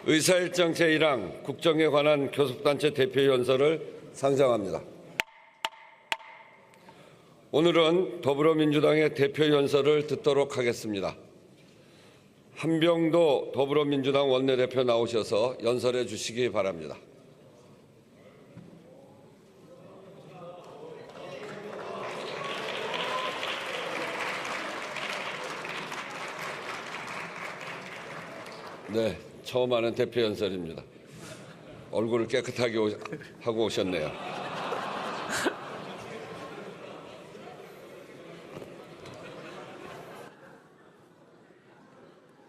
의사일정 제1항 국정에 관한 교섭단체 대표연설을 상정합니다. 오늘은 더불어민주당의 대표연설을 듣도록 하겠습니다. 한병도 더불어민주당 원내대표 나오셔서 연설해 주시기 바랍니다. 네, 처음 하는 대표 연설입니다. 얼굴을 깨끗하게 하고 오셨네요.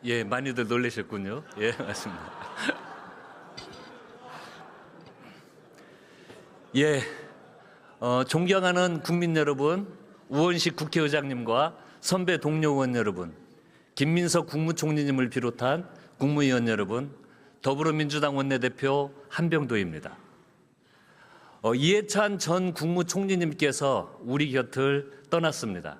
예, 많이들 놀라셨군요. 예, 맞습니다. 예, 존경하는 국민 여러분, 우원식 국회의장님과 선배 동료 의원 여러분, 김민석 국무총리님을 비롯한 국무위원 여러분, 더불어민주당 원내대표 한병도입니다. 이해찬 전 국무총리님께서 우리 곁을 떠났습니다.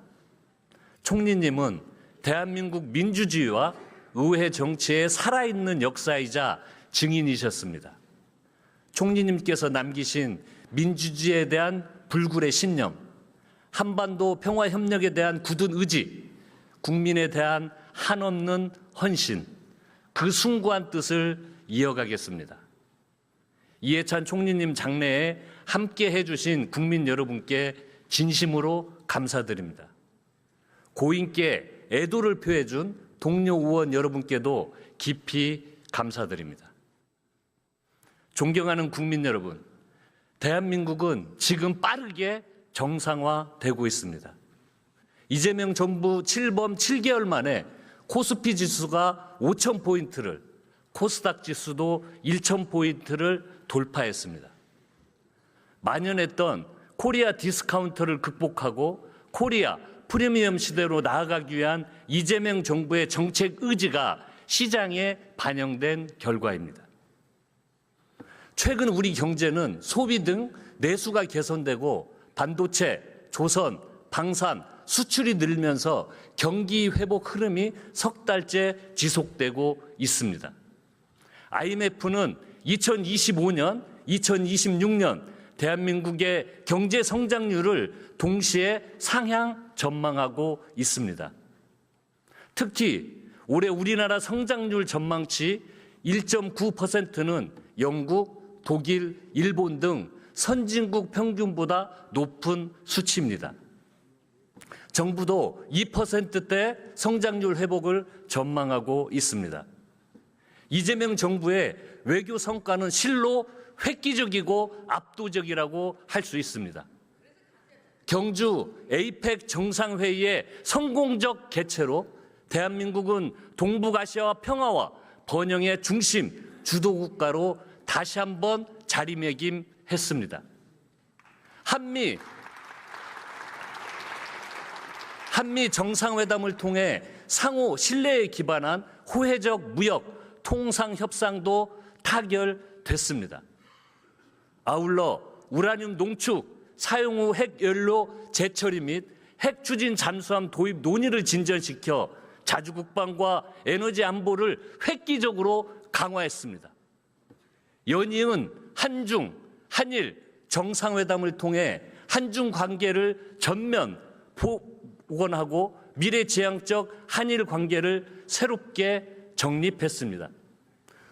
총리님은 대한민국 민주주의와 의회 정치의 살아있는 역사이자 증인이셨습니다. 총리님께서 남기신 민주주의에 대한 불굴의 신념, 한반도 평화협력에 대한 굳은 의지, 국민에 대한 한없는 헌신, 그 숭고한 뜻을 이어가겠습니다. 이해찬 총리님 장래에 함께 해주신 국민 여러분께 진심으로 감사드립니다. 고인께 애도를 표해준 동료 의원 여러분께도 깊이 감사드립니다. 존경하는 국민 여러분, 대한민국은 지금 빠르게 정상화되고 있습니다. 이재명 정부 출범 7개월 만에 코스피 지수가 5,000포인트를, 코스닥 지수도 1,000포인트를 돌파했습니다. 만연했던 코리아 디스카운터를 극복하고 코리아 프리미엄 시대로 나아가기 위한 이재명 정부의 정책 의지가 시장에 반영된 결과입니다. 최근 우리 경제는 소비 등 내수가 개선되고 반도체, 조선, 방산, 수출이 늘면서 경기 회복 흐름이 석 달째 지속되고 있습니다. IMF는 2025년, 2026년 대한민국의 경제 성장률을 동시에 상향 전망하고 있습니다. 특히 올해 우리나라 성장률 전망치 1.9%는 영국, 독일, 일본 등 선진국 평균보다 높은 수치입니다. 정부도 2%대 성장률 회복을 전망하고 있습니다. 이재명 정부의 외교 성과는 실로 획기적이고 압도적이라고 할 수 있습니다. 경주 에이펙 정상회의의 성공적 개최로 대한민국은 동북아시아와 평화와 번영의 중심, 주도국가로 다시 한번 자리매김했습니다. 한미 정상회담을 통해 상호 신뢰에 기반한 호혜적 무역, 통상 협상도 타결됐습니다. 아울러 우라늄 농축, 사용 후 핵연료 재처리 및 핵 추진 잠수함 도입 논의를 진전시켜 자주 국방과 에너지 안보를 획기적으로 강화했습니다. 연이은 한중, 한일 정상회담을 통해 한중 관계를 전면 복원하고 미래지향적 한일 관계를 새롭게 정립했습니다.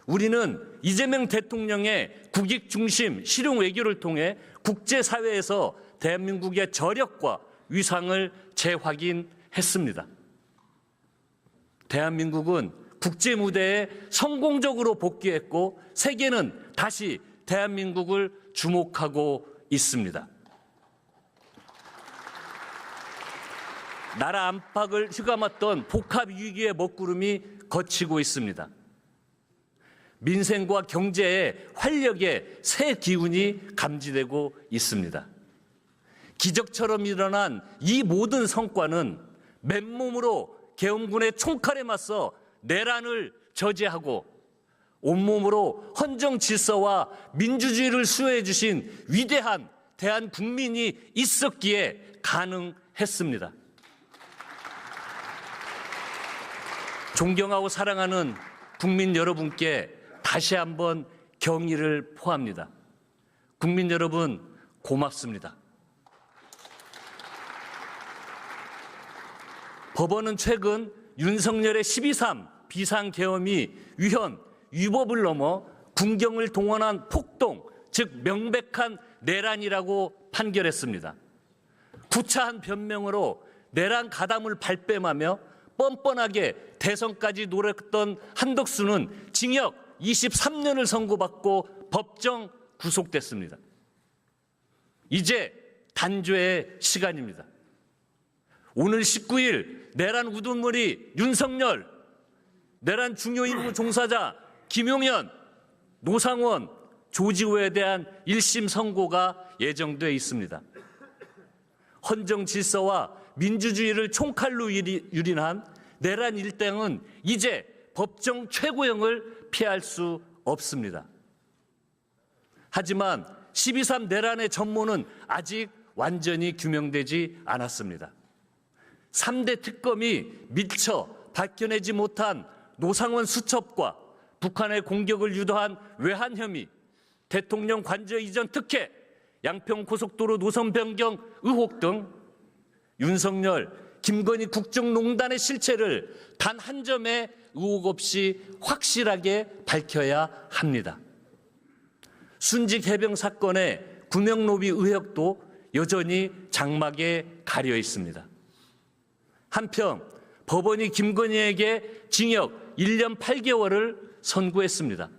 우리는 이재명 대통령의 국익 중심 실용 외교를 통해 국제사회에서 대한민국의 저력과 위상을 재확인했습니다. 대한민국은 국제 무대에 성공적으로 복귀했고 세계는 다시 대한민국을 주목하고 있습니다. 나라 안팎을 휘감았던 복합 위기의 먹구름이 걷히고 있습니다. 민생과 경제의 활력의 새 기운이 감지되고 있습니다. 기적처럼 일어난 이 모든 성과는 맨몸으로 계엄군의 총칼에 맞서 내란을 저지하고 온몸으로 헌정 질서와 민주주의를 수호해 주신 위대한 대한 국민이 있었기에 가능했습니다. 존경하고 사랑하는 국민 여러분께 다시 한번 경의를 표합니다. 국민 여러분, 고맙습니다. 법원은 최근 윤석열의 12.3 비상계엄이 위헌, 위법을 넘어 군경을 동원한 폭동, 즉 명백한 내란이라고 판결했습니다. 구차한 변명으로 내란 가담을 발뺌하며 뻔뻔하게 대선까지 노렸던 한덕수는 징역 23년을 선고받고 법정 구속됐습니다. 이제 단죄의 시간입니다. 오늘 19일 내란 우두머리 윤석열, 내란 중요 임무 종사자 김용현, 노상원, 조지호에 대한 1심 선고가 예정돼 있습니다. 헌정 질서와 민주주의를 총칼로 유린한 내란 일당은 이제 법정 최고형을 피할 수 없습니다. 하지만 12.3 내란의 전모는 아직 완전히 규명되지 않았습니다. 3대 특검이 미처 밝혀내지 못한 노상원 수첩과 북한의 공격을 유도한 외환 혐의, 대통령 관저 이전 특혜, 양평 고속도로 노선 변경 의혹 등 윤석열, 김건희 국정농단의 실체를 단 한 점의 의혹 없이 확실하게 밝혀야 합니다. 순직 해병 사건의 구명로비 의혹도 여전히 장막에 가려 있습니다. 한편 법원이 김건희에게 징역 1년 8개월을 선고했습니다.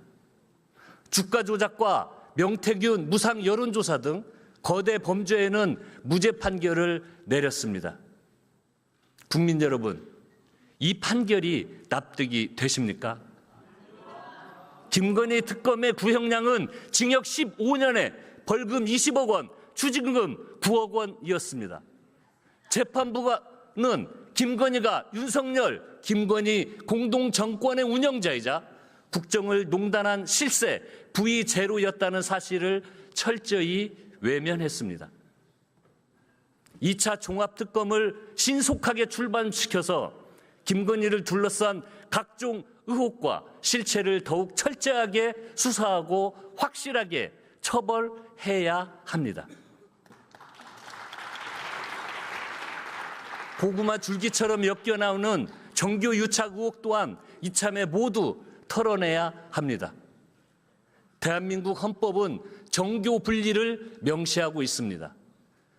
주가 조작과 명태균 무상 여론조사 등 거대 범죄에는 무죄 판결을 내렸습니다. 국민 여러분, 이 판결이 납득이 되십니까? 김건희 특검의 구형량은 징역 15년에 벌금 20억 원, 추징금 9억 원이었습니다. 재판부는 김건희가 윤석열, 김건희 공동정권의 운영자이자 국정을 농단한 실세, 부의 제로였다는 사실을 철저히 외면했습니다. 2차 종합특검을 신속하게 출범시켜서 김건희를 둘러싼 각종 의혹과 실체를 더욱 철저하게 수사하고 확실하게 처벌해야 합니다. 고구마 줄기처럼 엮여나오는 정교 유착 의혹 또한 이참에 모두 털어내야 합니다. 대한민국 헌법은 정교 분리를 명시하고 있습니다.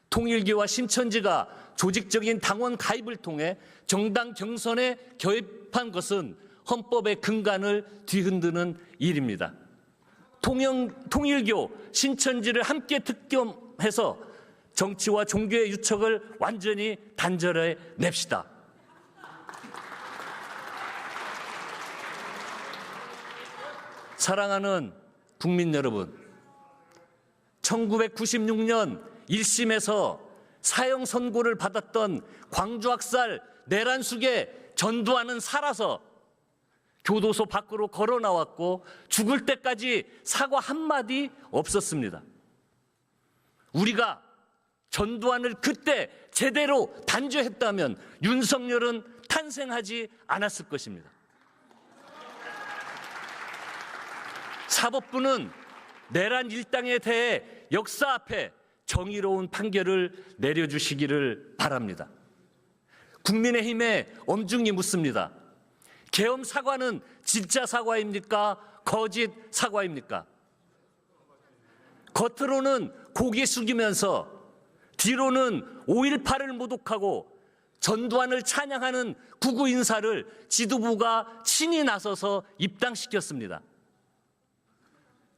통일교와 신천지가 조직적인 당원 가입을 통해 정당 경선에 개입한 것은 헌법의 근간을 뒤흔드는 일입니다. 통일교, 신천지를 함께 특검해서 정치와 종교의 유착을 완전히 단절해 냅시다. 사랑하는 국민 여러분, 1996년 1심에서 사형 선고를 받았던 광주학살 내란 숙의 전두환은 살아서 교도소 밖으로 걸어 나왔고 죽을 때까지 사과 한마디 없었습니다. 우리가 전두환을 그때 제대로 단죄했다면 윤석열은 탄생하지 않았을 것입니다. 사법부는 내란 일당에 대해 역사 앞에 정의로운 판결을 내려주시기를 바랍니다. 국민의힘에 엄중히 묻습니다. 계엄 사과는 진짜 사과입니까? 거짓 사과입니까? 겉으로는 고개 숙이면서 뒤로는 5.18을 모독하고 전두환을 찬양하는 구구 인사를 지도부가 친히 나서서 입당시켰습니다.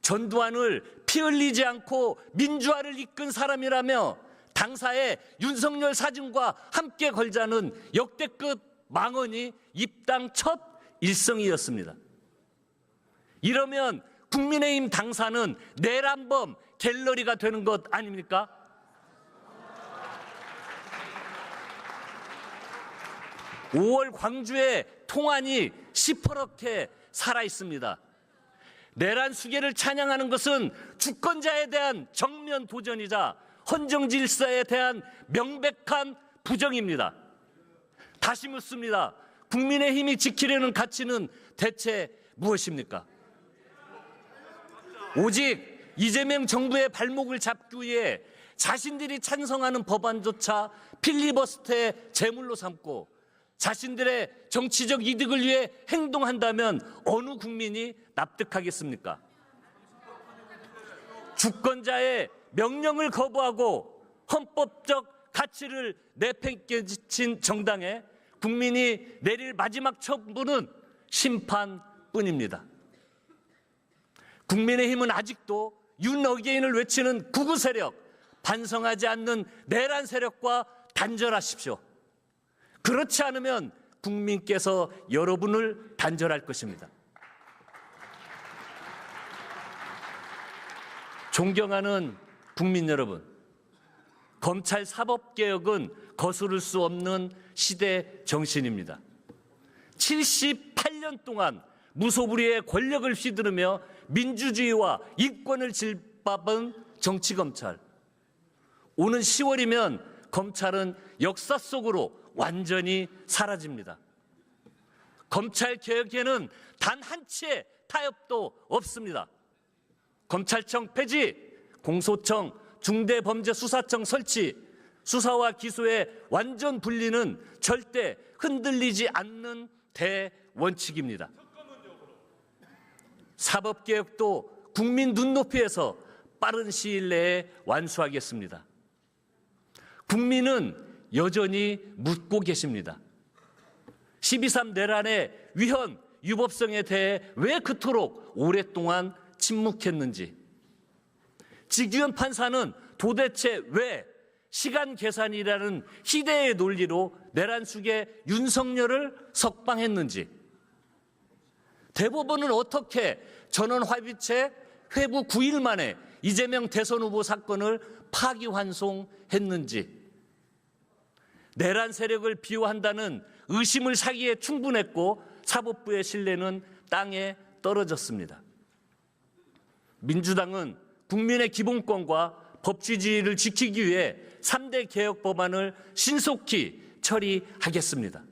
전두환을 피 흘리지 않고 민주화를 이끈 사람이라며 당사의 윤석열 사진과 함께 걸자는 역대급 망언이 입당 첫 일성이었습니다. 이러면 국민의힘 당사는 내란범 갤러리가 되는 것 아닙니까? (5월) 광주의 통안이 시퍼렇게 살아있습니다. 내란 수계를 찬양하는 것은 주권자에 대한 정면 도전이자 헌정 질서에 대한 명백한 부정입니다. 다시 묻습니다. 국민의힘이 지키려는 가치는 대체 무엇입니까? 오직 이재명 정부의 발목을 잡기 위해 자신들이 찬성하는 법안조차 필리버스터의 제물로 삼고 자신들의 정치적 이득을 위해 행동한다면 어느 국민이 납득하겠습니까? 주권자의 명령을 거부하고 헌법적 가치를 내팽개친 정당에 국민이 내릴 마지막 처분은 심판뿐입니다. 국민의힘은 아직도 윤 어게인을 외치는 극우 세력, 반성하지 않는 내란 세력과 단절하십시오. 그렇지 않으면 국민께서 여러분을 단절할 것입니다. 존경하는 국민 여러분, 검찰 사법개혁은 거스를 수 없는 시대 정신입니다. 78년 동안 무소불위의 권력을 휘두르며 민주주의와 이권을 짓밟은 정치검찰. 오는 10월이면 검찰은 역사 속으로 완전히 사라집니다. 검찰개혁에는 단 한치의 타협도 없습니다. 검찰청 폐지, 공소청, 중대범죄수사청 설치, 수사와 기소의 완전 분리는 절대 흔들리지 않는 대원칙입니다. 사법개혁도 국민 눈높이에서 빠른 시일 내에 완수하겠습니다. 국민은 여전히 묻고 계십니다. 12.3 내란의 위헌, 유법성에 대해 왜 그토록 오랫동안 침묵했는지, 지규현 판사는 도대체 왜 시간 계산이라는 희대의 논리로 내란 숙의 윤석열을 석방했는지, 대법원은 어떻게 전원합의체 회부 9일 만에 이재명 대선 후보 사건을 파기환송했는지, 내란 세력을 비호한다는 의심을 사기에 충분했고 사법부의 신뢰는 땅에 떨어졌습니다. 민주당은 국민의 기본권과 법치주의를 지키기 위해 3대 개혁 법안을 신속히 처리하겠습니다.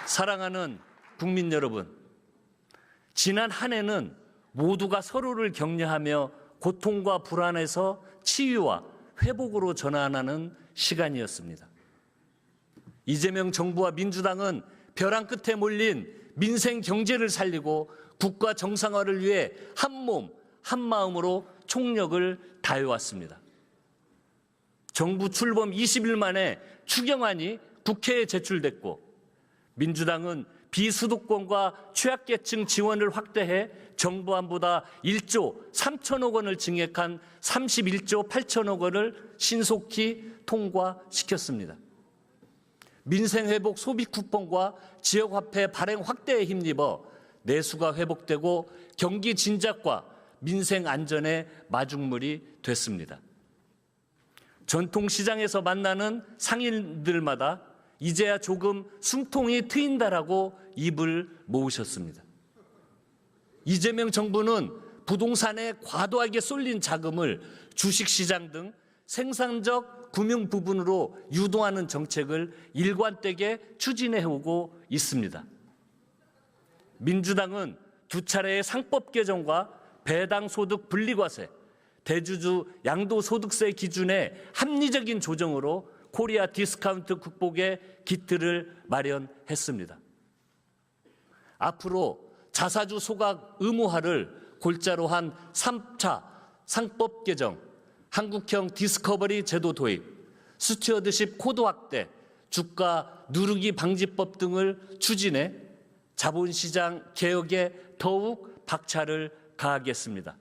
사랑하는 국민 여러분, 지난 한 해는 모두가 서로를 격려하며 고통과 불안에서 치유와 회복으로 전환하는 시간이었습니다. 이재명 정부와 민주당은 벼랑 끝에 몰린 민생 경제를 살리고 국가 정상화를 위해 한 몸, 한 마음으로 총력을 다해왔습니다. 정부 출범 20일 만에 추경안이 국회에 제출됐고, 민주당은 비수도권과 취약계층 지원을 확대해 정부안보다 1조 3천억 원을 증액한 31조 8천억 원을 신속히 통과시켰습니다. 민생회복 소비 쿠폰과 지역화폐 발행 확대에 힘입어 내수가 회복되고 경기 진작과 민생 안전의 마중물이 됐습니다. 전통시장에서 만나는 상인들마다 이제야 조금 숨통이 트인다라고 입을 모으셨습니다. 이재명 정부는 부동산에 과도하게 쏠린 자금을 주식시장 등 생산적 금융 부분으로 유도하는 정책을 일관되게 추진해오고 있습니다. 민주당은 두 차례의 상법 개정과 배당소득 분리과세, 대주주 양도소득세 기준의 합리적인 조정으로 코리아 디스카운트 극복의 기틀을 마련했습니다. 앞으로 자사주 소각 의무화를 골자로 한 3차 상법 개정, 한국형 디스커버리 제도 도입, 스튜어드십 코드 확대, 주가 누르기 방지법 등을 추진해 자본시장 개혁에 더욱 박차를 가하겠습니다.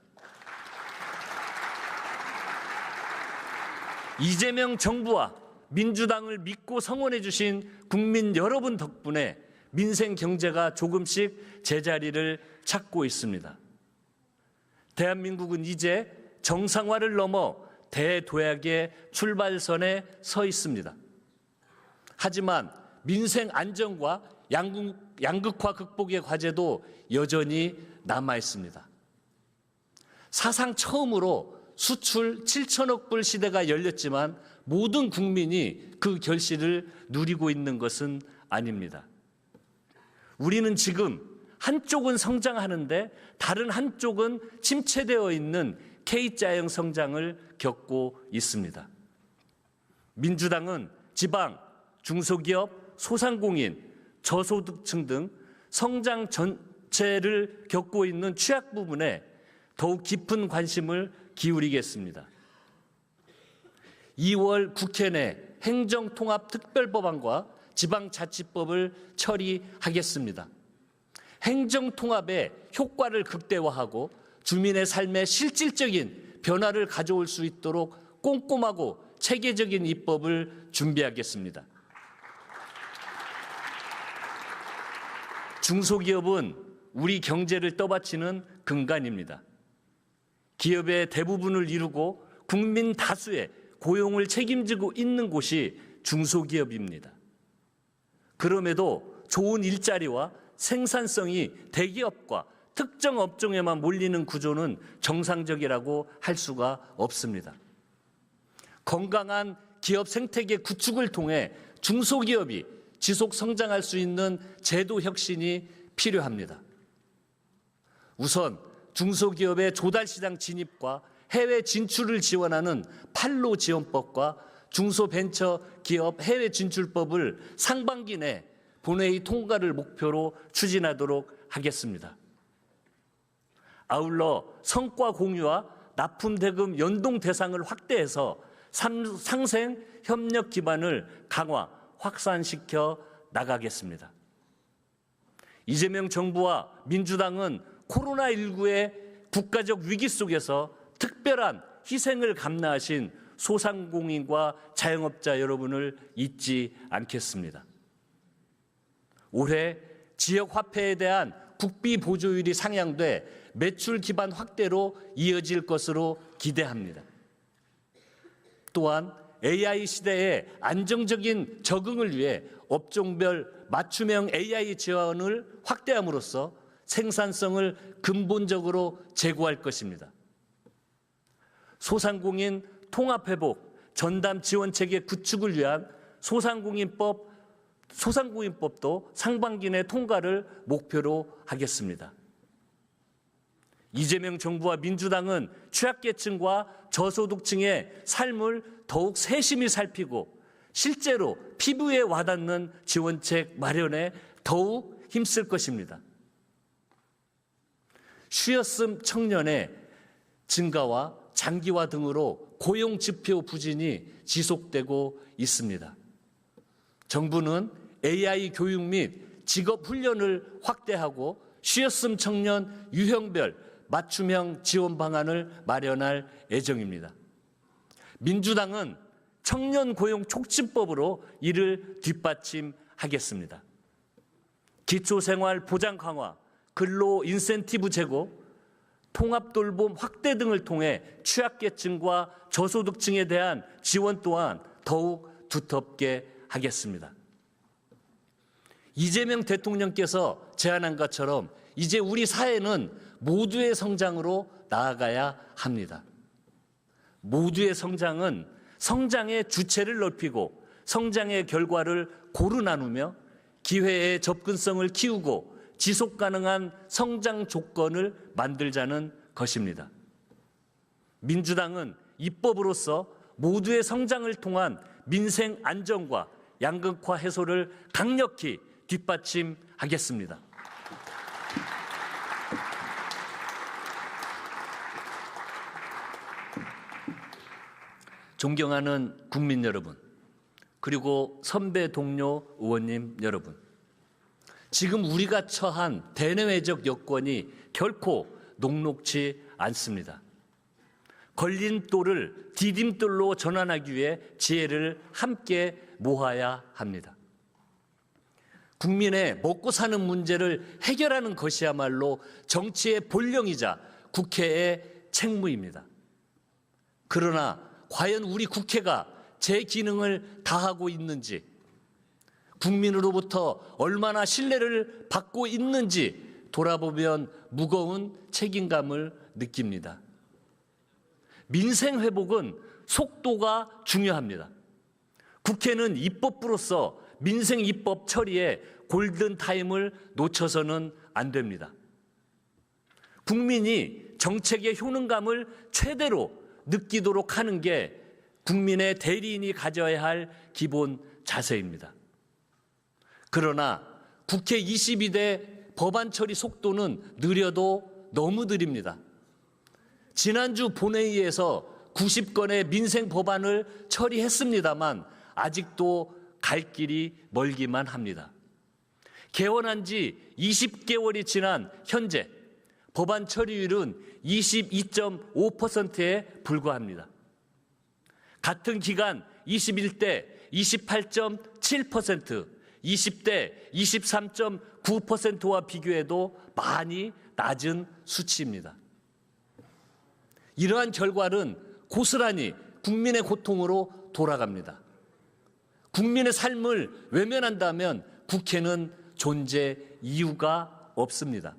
이재명 정부와 민주당을 믿고 성원해 주신 국민 여러분 덕분에 민생 경제가 조금씩 제자리를 찾고 있습니다. 대한민국은 이제 정상화를 넘어 대도약의 출발선에 서 있습니다. 하지만 민생 안정과 양극화 극복의 과제도 여전히 남아 있습니다. 사상 처음으로 수출 7천억 불 시대가 열렸지만 모든 국민이 그 결실을 누리고 있는 것은 아닙니다. 우리는 지금 한쪽은 성장하는데 다른 한쪽은 침체되어 있는 K자형 성장을 겪고 있습니다. 민주당은 지방, 중소기업, 소상공인, 저소득층 등 성장 전체를 겪고 있는 취약 부분에 더욱 깊은 관심을 기울이겠습니다. 2월 국회 내 행정통합특별법안과 지방자치법을 처리하겠습니다. 행정통합의 효과를 극대화하고 주민의 삶에 실질적인 변화를 가져올 수 있도록 꼼꼼하고 체계적인 입법을 준비하겠습니다. 중소기업은 우리 경제를 떠받치는 근간입니다. 기업의 대부분을 이루고 국민 다수의 고용을 책임지고 있는 곳이 중소기업입니다. 그럼에도 좋은 일자리와 생산성이 대기업과 특정 업종에만 몰리는 구조는 정상적이라고 할 수가 없습니다. 건강한 기업 생태계 구축을 통해 중소기업이 지속 성장할 수 있는 제도 혁신이 필요합니다. 우선 중소기업의 조달시장 진입과 해외 진출을 지원하는 판로 지원법과 중소벤처기업 해외 진출법을 상반기 내 본회의 통과를 목표로 추진하도록 하겠습니다. 아울러 성과 공유와 납품대금 연동 대상을 확대해서 상생 협력 기반을 강화, 확산시켜 나가겠습니다. 이재명 정부와 민주당은 코로나19의 국가적 위기 속에서 특별한 희생을 감내하신 소상공인과 자영업자 여러분을 잊지 않겠습니다. 올해 지역 화폐에 대한 국비 보조율이 상향돼 매출 기반 확대로 이어질 것으로 기대합니다. 또한 AI 시대에 안정적인 적응을 위해 업종별 맞춤형 AI 지원을 확대함으로써 생산성을 근본적으로 제고할 것입니다. 소상공인 통합회복, 전담 지원체계 구축을 위한 소상공인법도 상반기 내 통과를 목표로 하겠습니다. 이재명 정부와 민주당은 취약계층과 저소득층의 삶을 더욱 세심히 살피고 실제로 피부에 와닿는 지원책 마련에 더욱 힘쓸 것입니다. 쉬었음 청년의 증가와 장기화 등으로 고용지표 부진이 지속되고 있습니다. 정부는 AI 교육 및 직업훈련을 확대하고 쉬었음 청년 유형별 맞춤형 지원 방안을 마련할 예정입니다. 민주당은 청년 고용 촉진법으로 이를 뒷받침하겠습니다. 기초생활 보장 강화, 근로 인센티브 제고, 통합돌봄 확대 등을 통해 취약계층과 저소득층에 대한 지원 또한 더욱 두텁게 하겠습니다. 이재명 대통령께서 제안한 것처럼 이제 우리 사회는 모두의 성장으로 나아가야 합니다. 모두의 성장은 성장의 주체를 넓히고 성장의 결과를 고루 나누며 기회의 접근성을 키우고 지속 가능한 성장 조건을 만들자는 것입니다. 민주당은 입법으로서 모두의 성장을 통한 민생 안정과 양극화 해소를 강력히 뒷받침하겠습니다. 존경하는 국민 여러분, 그리고 선배 동료 의원님 여러분, 지금 우리가 처한 대내외적 여건이 결코 녹록지 않습니다. 걸림돌을 디딤돌로 전환하기 위해 지혜를 함께 모아야 합니다. 국민의 먹고 사는 문제를 해결하는 것이야말로 정치의 본령이자 국회의 책무입니다. 그러나 과연 우리 국회가 제 기능을 다하고 있는지, 국민으로부터 얼마나 신뢰를 받고 있는지 돌아보면 무거운 책임감을 느낍니다. 민생 회복은 속도가 중요합니다. 국회는 입법부로서 민생 입법 처리에 골든타임을 놓쳐서는 안 됩니다. 국민이 정책의 효능감을 최대로 느끼도록 하는 게 국민의 대리인이 가져야 할 기본 자세입니다. 그러나 국회 22대 법안 처리 속도는 느려도 너무 느립니다. 지난주 본회의에서 90건의 민생 법안을 처리했습니다만 아직도 갈 길이 멀기만 합니다. 개원한 지 20개월이 지난 현재 법안 처리율은 22.5%에 불과합니다. 같은 기간 21대 28.7%, 20대 23.9%와 비교해도 많이 낮은 수치입니다. 이러한 결과는 고스란히 국민의 고통으로 돌아갑니다. 국민의 삶을 외면한다면 국회는 존재 이유가 없습니다.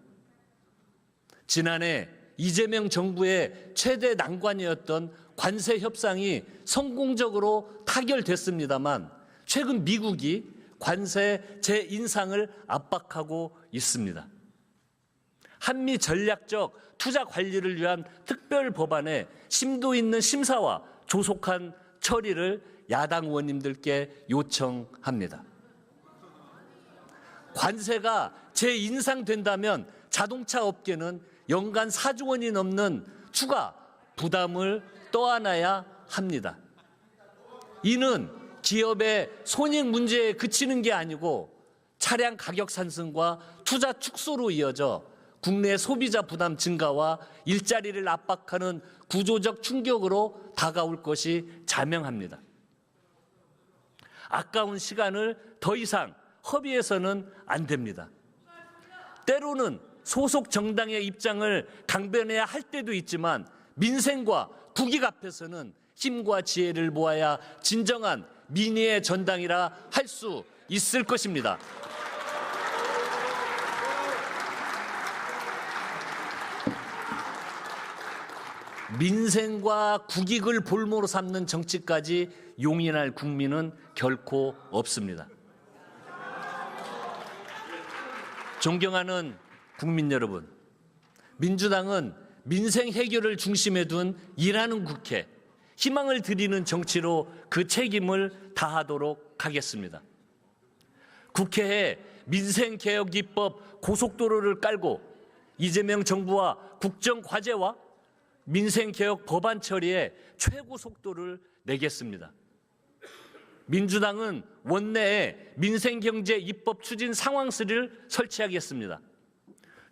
지난해 이재명 정부의 최대 난관이었던 관세 협상이 성공적으로 타결됐습니다만 최근 미국이 관세 재인상을 압박하고 있습니다. 한미 전략적 투자 관리를 위한 특별 법안의 심도 있는 심사와 조속한 처리를 야당 의원님들께 요청합니다. 관세가 재인상된다면 자동차 업계는 연간 4조 원이 넘는 추가 부담을 떠안아야 합니다. 이는 기업의 손익 문제에 그치는 게 아니고 차량 가격 상승과 투자 축소로 이어져 국내 소비자 부담 증가와 일자리를 압박하는 구조적 충격으로 다가올 것이 자명합니다. 아까운 시간을 더 이상 허비해서는 안 됩니다. 때로는 소속 정당의 입장을 강변해야 할 때도 있지만 민생과 국익 앞에서는 힘과 지혜를 모아야 진정한 민의의 전당이라 할 수 있을 것입니다. 민생과 국익을 볼모로 삼는 정치까지 용인할 국민은 결코 없습니다. 존경하는 국민 여러분, 민주당은 민생 해결을 중심에 둔 일하는 국회, 희망을 드리는 정치로 그 책임을 다하도록 하겠습니다. 국회에 민생개혁 입법 고속도로를 깔고 이재명 정부와 국정과제와 민생개혁 법안 처리에 최고 속도를 내겠습니다. 민주당은 원내에 민생경제 입법 추진 상황실을 설치하겠습니다.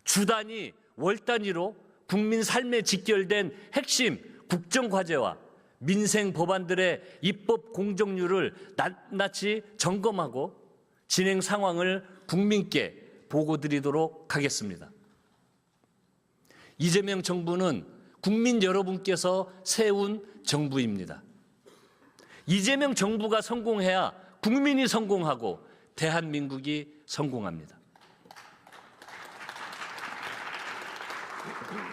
주 단위, 월 단위로 국민 삶에 직결된 핵심 국정과제와 민생 법안들의 입법 공정률을 낱낱이 점검하고 진행 상황을 국민께 보고드리도록 하겠습니다. 이재명 정부는 국민 여러분께서 세운 정부입니다. 이재명 정부가 성공해야 국민이 성공하고 대한민국이 성공합니다.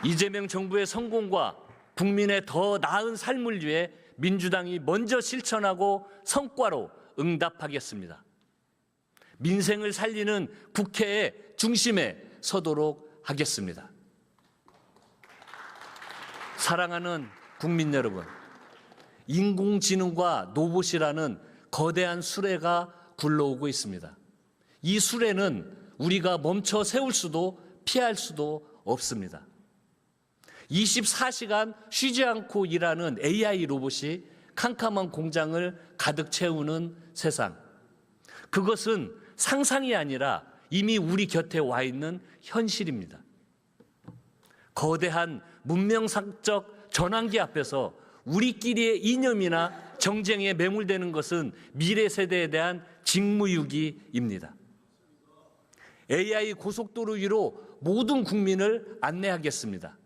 이재명 정부의 성공과 국민의 더 나은 삶을 위해 민주당이 먼저 실천하고 성과로 응답하겠습니다. 민생을 살리는 국회의 중심에 서도록 하겠습니다. 사랑하는 국민 여러분, 인공지능과 로봇이라는 거대한 수레가 굴러오고 있습니다. 이 수레는 우리가 멈춰 세울 수도 피할 수도 없습니다. 24시간 쉬지 않고 일하는 AI 로봇이 캄캄한 공장을 가득 채우는 세상. 그것은 상상이 아니라 이미 우리 곁에 와 있는 현실입니다. 거대한 문명상적 전환기 앞에서 우리끼리의 이념이나 정쟁에 매몰되는 것은 미래 세대에 대한 직무유기입니다. AI 고속도로 위로 모든 국민을 안내하겠습니다.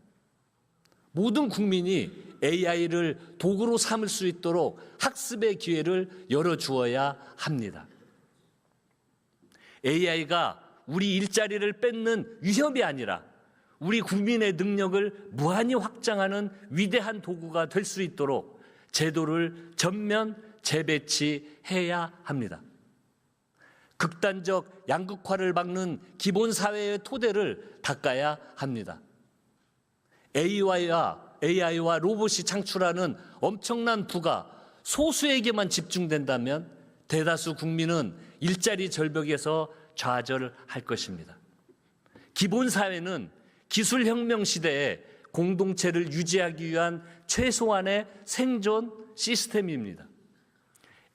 모든 국민이 AI를 도구로 삼을 수 있도록 학습의 기회를 열어주어야 합니다. AI가 우리 일자리를 뺏는 위협이 아니라 우리 국민의 능력을 무한히 확장하는 위대한 도구가 될 수 있도록 제도를 전면 재배치해야 합니다. 극단적 양극화를 막는 기본 사회의 토대를 닦아야 합니다. AI와 로봇이 창출하는 엄청난 부가 소수에게만 집중된다면 대다수 국민은 일자리 절벽에서 좌절할 것입니다. 기본 사회는 기술혁명 시대에 공동체를 유지하기 위한 최소한의 생존 시스템입니다.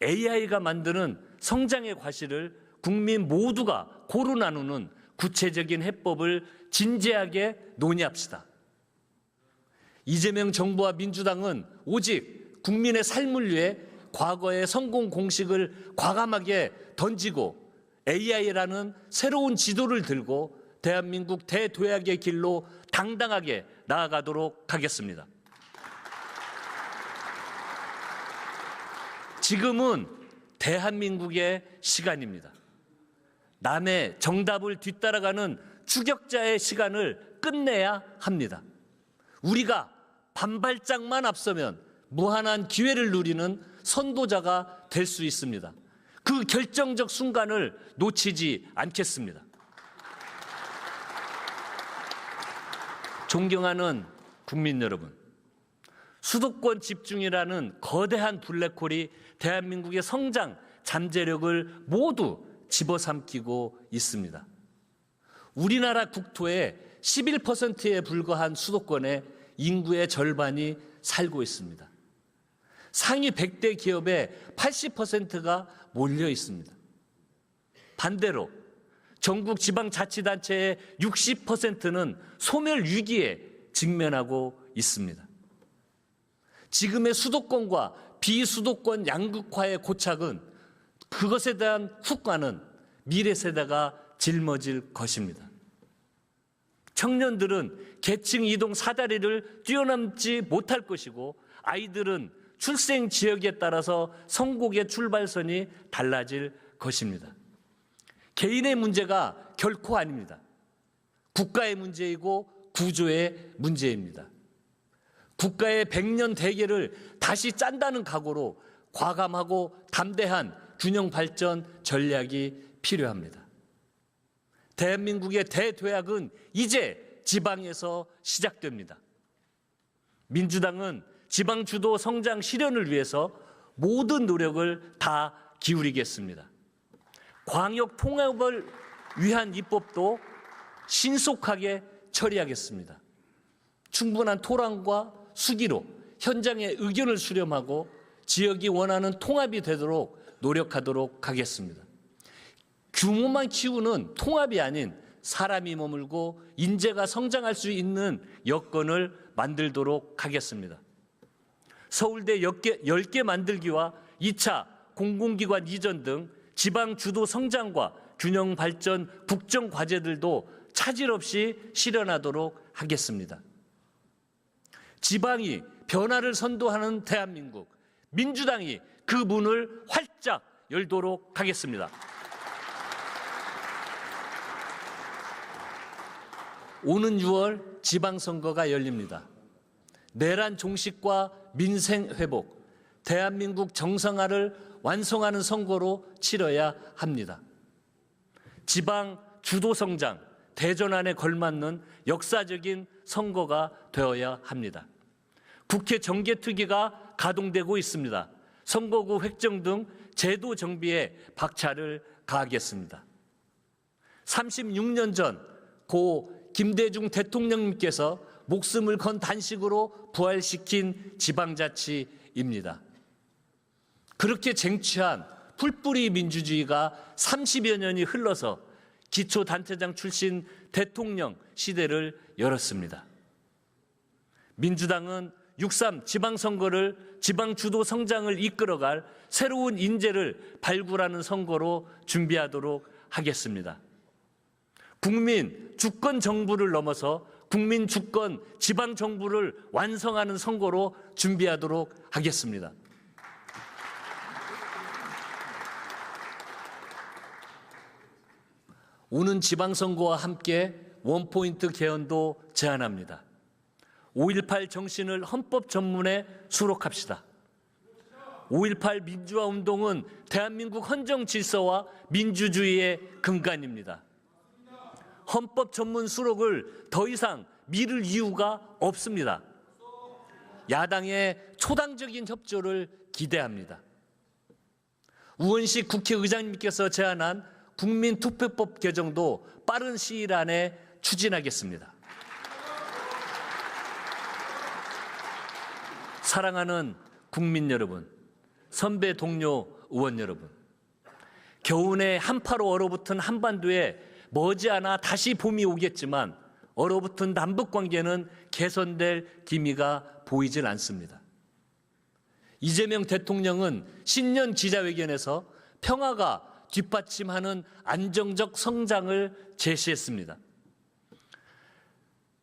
AI가 만드는 성장의 과실을 국민 모두가 고루 나누는 구체적인 해법을 진지하게 논의합시다. 이재명 정부와 민주당은 오직 국민의 삶을 위해 과거의 성공 공식을 과감하게 던지고 AI라는 새로운 지도를 들고 대한민국 대도약의 길로 당당하게 나아가도록 하겠습니다. 지금은 대한민국의 시간입니다. 남의 정답을 뒤따라가는 추격자의 시간을 끝내야 합니다. 우리가 반발짝만 앞서면 무한한 기회를 누리는 선도자가 될 수 있습니다. 그 결정적 순간을 놓치지 않겠습니다. 존경하는 국민 여러분, 수도권 집중이라는 거대한 블랙홀이 대한민국의 성장 잠재력을 모두 집어삼키고 있습니다. 우리나라 국토의 11%에 불과한 수도권에 인구의 절반이 살고 있습니다. 상위 100대 기업의 80%가 몰려 있습니다. 반대로 전국 지방자치단체의 60%는 소멸 위기에 직면하고 있습니다. 지금의 수도권과 비수도권 양극화의 고착은 그것에 대한 후과는 미래 세대가 짊어질 것입니다. 청년들은 계층 이동 사다리를 뛰어넘지 못할 것이고 아이들은 출생 지역에 따라서 선곡의 출발선이 달라질 것입니다. 개인의 문제가 결코 아닙니다. 국가의 문제이고 구조의 문제입니다. 국가의 100년 대계를 다시 짠다는 각오로 과감하고 담대한 균형 발전 전략이 필요합니다. 대한민국의 대도약은 이제 지방에서 시작됩니다. 민주당은 지방 주도 성장 실현을 위해서 모든 노력을 다 기울이겠습니다. 광역 통합을 위한 입법도 신속하게 처리하겠습니다. 충분한 토론과 수기로 현장의 의견을 수렴하고 지역이 원하는 통합이 되도록 노력하도록 하겠습니다. 규모만 키우는 통합이 아닌 사람이 머물고 인재가 성장할 수 있는 여건을 만들도록 하겠습니다. 서울대 10개 만들기와 2차 공공기관 이전 등 지방 주도 성장과 균형 발전 국정 과제들도 차질 없이 실현하도록 하겠습니다. 지방이 변화를 선도하는 대한민국, 민주당이 그 문을 활짝 열도록 하겠습니다. 오는 6월 지방선거가 열립니다. 내란 종식과 민생 회복, 대한민국 정상화를 완성하는 선거로 치러야 합니다. 지방 주도 성장, 대전환에 걸맞는 역사적인 선거가 되어야 합니다. 국회 정개특위가 가동되고 있습니다. 선거구 획정 등 제도 정비에 박차를 가하겠습니다. 36년 전 고 김대중 대통령님께서 목숨을 건 단식으로 부활시킨 지방자치입니다. 그렇게 쟁취한 풀뿌리 민주주의가 30여 년이 흘러서 기초단체장 출신 대통령 시대를 열었습니다. 민주당은 6.3 지방선거를 지방주도 성장을 이끌어갈 새로운 인재를 발굴하는 선거로 준비하도록 하겠습니다. 국민 주권 정부를 넘어서 국민 주권 지방 정부를 완성하는 선거로 준비하도록 하겠습니다. 오는 지방선거와 함께 원포인트 개헌도 제안합니다. 5.18 정신을 헌법 전문에 수록합시다. 5.18 민주화 운동은 대한민국 헌정 질서와 민주주의의 근간입니다. 헌법 전문 수록을 더 이상 미룰 이유가 없습니다. 야당의 초당적인 협조를 기대합니다. 우원식 국회의장님께서 제안한 국민투표법 개정도 빠른 시일 안에 추진하겠습니다. 사랑하는 국민 여러분, 선배 동료 의원 여러분, 겨우내 한파로 얼어붙은 한반도에 머지않아 다시 봄이 오겠지만 얼어붙은 남북관계는 개선될 기미가 보이질 않습니다. 이재명 대통령은 신년 기자회견에서 평화가 뒷받침하는 안정적 성장을 제시했습니다.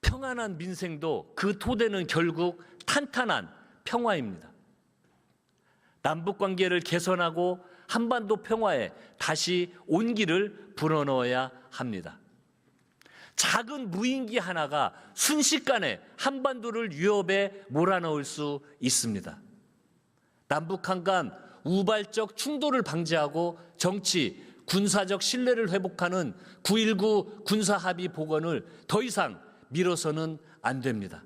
평안한 민생도 그 토대는 결국 탄탄한 평화입니다. 남북관계를 개선하고 한반도 평화에 다시 온기를 불어넣어야 합니다. 작은 무인기 하나가 순식간에 한반도를 위협에 몰아넣을 수 있습니다. 남북한 간 우발적 충돌을 방지하고 정치, 군사적 신뢰를 회복하는 9.19 군사합의 복원을 더 이상 미뤄서는 안 됩니다.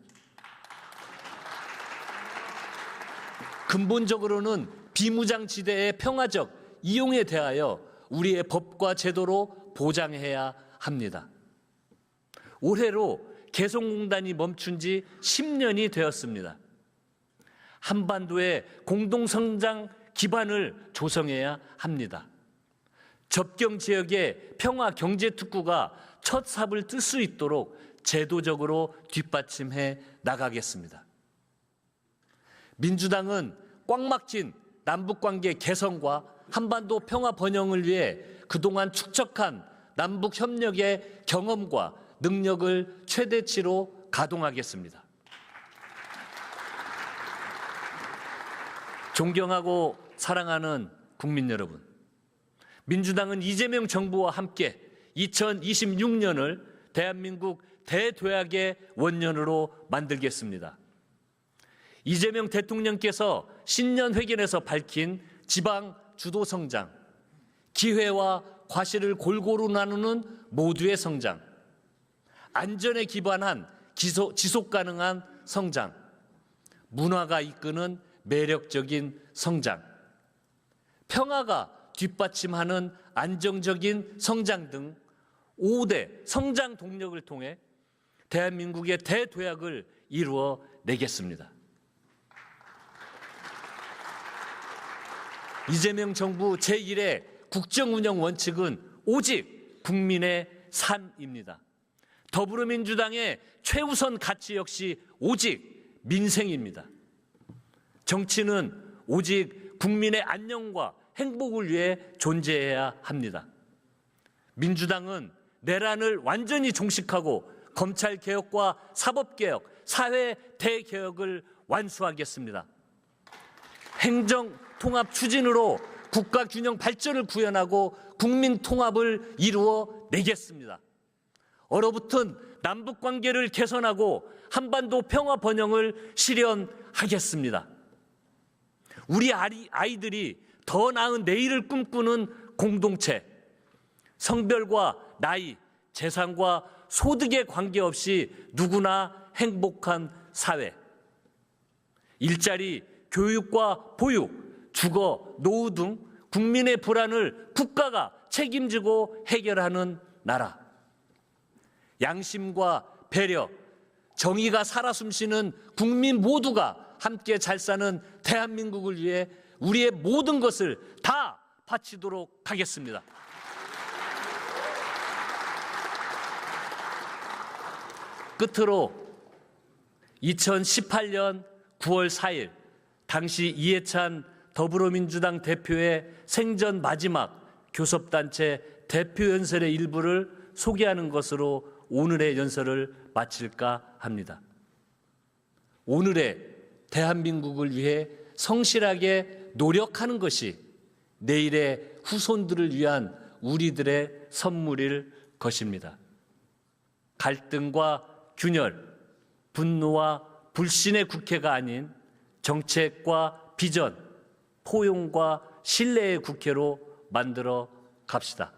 근본적으로는 비무장지대의 평화적 이용에 대하여 우리의 법과 제도로 보장해야 합니다. 올해로 개성공단이 멈춘 지 10년이 되었습니다. 한반도의 공동성장 기반을 조성해야 합니다. 접경 지역의 평화 경제특구가 첫 삽을 뜰 수 있도록 제도적으로 뒷받침해 나가겠습니다. 민주당은 꽉 막힌 남북관계 개선과 한반도 평화 번영을 위해 그동안 축적한 남북 협력의 경험과 능력을 최대치로 가동하겠습니다. 존경하고 사랑하는 국민 여러분, 민주당은 이재명 정부와 함께 2026년을 대한민국 대도약의 원년으로 만들겠습니다. 이재명 대통령께서 신년 회견에서 밝힌 지방 주도 성장, 기회와 과실을 골고루 나누는 모두의 성장, 안전에 기반한 지속 가능한 성장, 문화가 이끄는 매력적인 성장, 평화가 뒷받침하는 안정적인 성장 등 5대 성장 동력을 통해 대한민국의 대도약을 이루어 내겠습니다. 이재명 정부 제1의 국정운영 원칙은 오직 국민의 삶입니다. 더불어민주당의 최우선 가치 역시 오직 민생입니다. 정치는 오직 국민의 안녕과 행복을 위해 존재해야 합니다. 민주당은 내란을 완전히 종식하고 검찰개혁과 사법개혁, 사회 대개혁을 완수하겠습니다. 행정통합 추진으로 국가균형 발전을 구현하고 국민통합을 이루어 내겠습니다. 얼어붙은 남북관계를 개선하고 한반도 평화 번영을 실현하겠습니다. 우리 아이들이 더 나은 내일을 꿈꾸는 공동체, 성별과 나이, 재산과 소득에 관계없이 누구나 행복한 사회, 일자리, 교육과 보육, 주거, 노후 등 국민의 불안을 국가가 책임지고 해결하는 나라, 양심과 배려, 정의가 살아 숨쉬는 국민 모두가 함께 잘 사는 대한민국을 위해 우리의 모든 것을 다 바치도록 하겠습니다. 끝으로 2018년 9월 4일 당시 이해찬 더불어민주당 대표의 생전 마지막 교섭단체 대표연설의 일부를 소개하는 것으로 오늘의 연설을 마칠까 합니다. 오늘의 대한민국을 위해 성실하게 노력하는 것이 내일의 후손들을 위한 우리들의 선물일 것입니다. 갈등과 균열, 분노와 불신의 국회가 아닌 정책과 비전, 포용과 신뢰의 국회로 만들어 갑시다.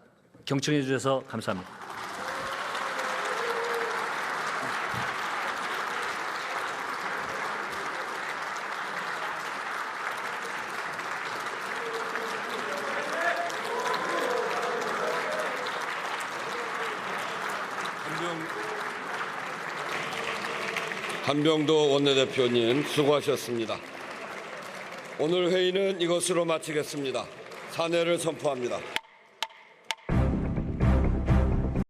경청해 주셔서 감사합니다. 한병도 원내대표님 수고하셨습니다. 오늘 회의는 이것으로 마치겠습니다. 사내를 선포합니다.